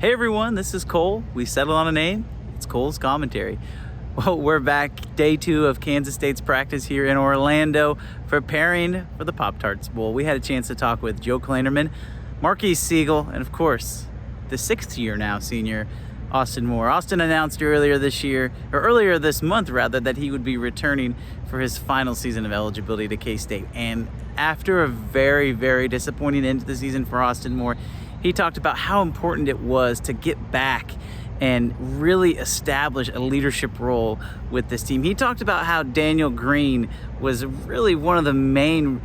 Hey everyone, this is Cole. We settled on a name. It's Cole's Commentary. Well, we're back day 2 of Kansas State's practice here in Orlando, preparing for the Pop-Tarts Bowl. We had a chance to talk with Joe Kleinerman, Marquise Siegel, and of course, the 6th year now senior, Austin Moore. Austin announced earlier this month rather, that he would be returning for his final season of eligibility to K-State. And after a very, very disappointing end to the season for Austin Moore, he talked about how important it was to get back and really establish a leadership role with this team. He talked about how Daniel Green was really one of the main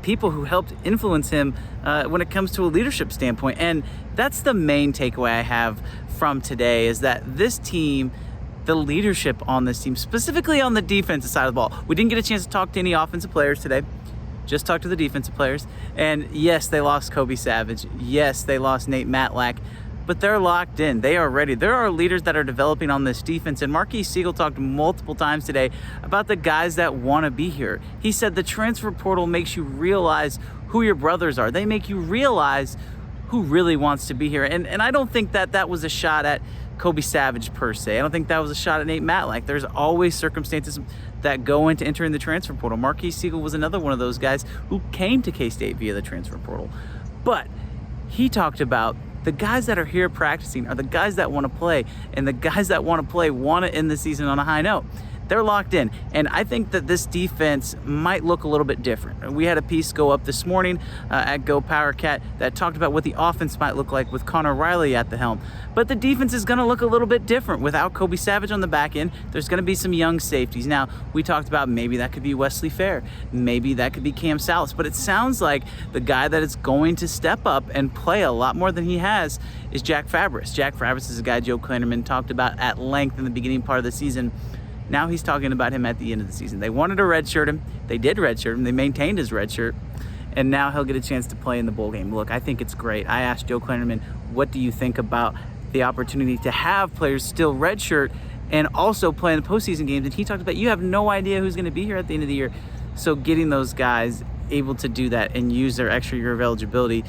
people who helped influence him when it comes to a leadership standpoint. And that's the main takeaway I have from today, is that this team, the leadership on this team, specifically on the defensive side of the ball. We didn't get a chance to talk to any offensive players today. Just talk to the defensive players. And yes, they lost Kobe Savage. Yes, they lost Nate Matlack, but they're locked in. They are ready. There are leaders that are developing on this defense. And Marquise Siegel talked multiple times today about the guys that want to be here. He said the transfer portal makes you realize who your brothers are. They make you realize who really wants to be here. And I don't think that was a shot at Kobe Savage per se. I don't think that was a shot at Nate Matlack. There's always circumstances that go into entering the transfer portal. Marquise Siegel was another one of those guys who came to K-State via the transfer portal. But he talked about the guys that are here practicing are the guys that want to play, and the guys that want to play want to end the season on a high note. They're locked in, and I think that this defense might look a little bit different. We had a piece go up this morning at GoPowercat that talked about what the offense might look like with Connor Riley at the helm. But the defense is going to look a little bit different without Kobe Savage on the back end. There's going to be some young safeties. Now, we talked about maybe that could be Wesley Fair. Maybe that could be Cam Salas. But it sounds like the guy that is going to step up and play a lot more than he has is Jack Fabris. Jack Fabris is a guy Joe Kleinerman talked about at length in the beginning part of the season. Now he's talking about him at the end of the season. They wanted to redshirt him. They did redshirt him. They maintained his red shirt. And now he'll get a chance to play in the bowl game. Look, I think it's great. I asked Joe Kleinerman, what do you think about the opportunity to have players still redshirt and also play in the postseason games? And he talked about, you have no idea who's going to be here at the end of the year. So getting those guys able to do that and use their extra year of eligibility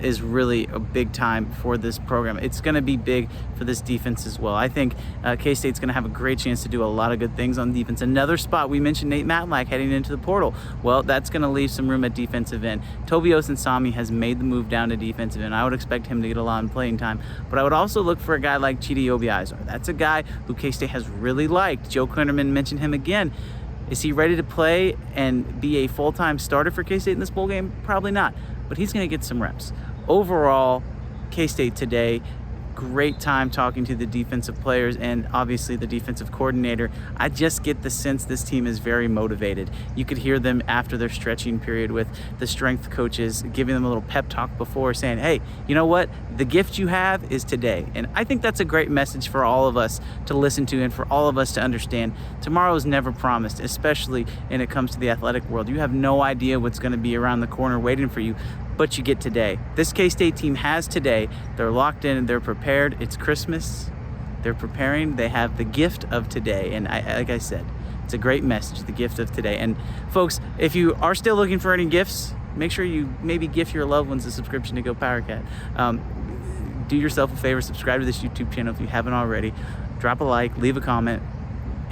is really a big time for this program. It's going to be big for this defense as well. I think K-State's going to have a great chance to do a lot of good things on defense. Another spot, we mentioned Nate Matlack heading into the portal. Well, that's going to leave some room at defensive end. Toby Osensami has made the move down to defensive end. I would expect him to get a lot of playing time, but I would also look for a guy like Chidi Obiazor. That's a guy who K-State has really liked. Joe Kleinerman mentioned him again. Is he ready to play and be a full-time starter for K-State in this bowl game? Probably not, but he's going to get some reps. Overall, K-State today, great time talking to the defensive players and obviously the defensive coordinator. I just get the sense this team is very motivated. You could hear them after their stretching period with the strength coaches giving them a little pep talk before, saying, hey, you know what? The gift you have is today. And I think that's a great message for all of us to listen to and for all of us to understand. Tomorrow is never promised, especially when it comes to the athletic world. You have no idea what's going to be around the corner waiting for you, but you get today. This K-State team has today. They're locked in and they're prepared. It's Christmas. They're preparing. They have the gift of today. And like I said, it's a great message, the gift of today. And folks, if you are still looking for any gifts, make sure you maybe gift your loved ones a subscription to GoPowercat. Do yourself a favor, subscribe to this YouTube channel if you haven't already. Drop a like, leave a comment,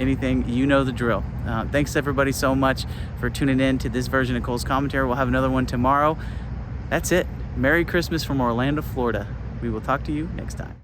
anything, you know the drill. Thanks everybody so much for tuning in to this version of Cole's Commentary. We'll have another one tomorrow. That's it. Merry Christmas from Orlando, Florida. We will talk to you next time.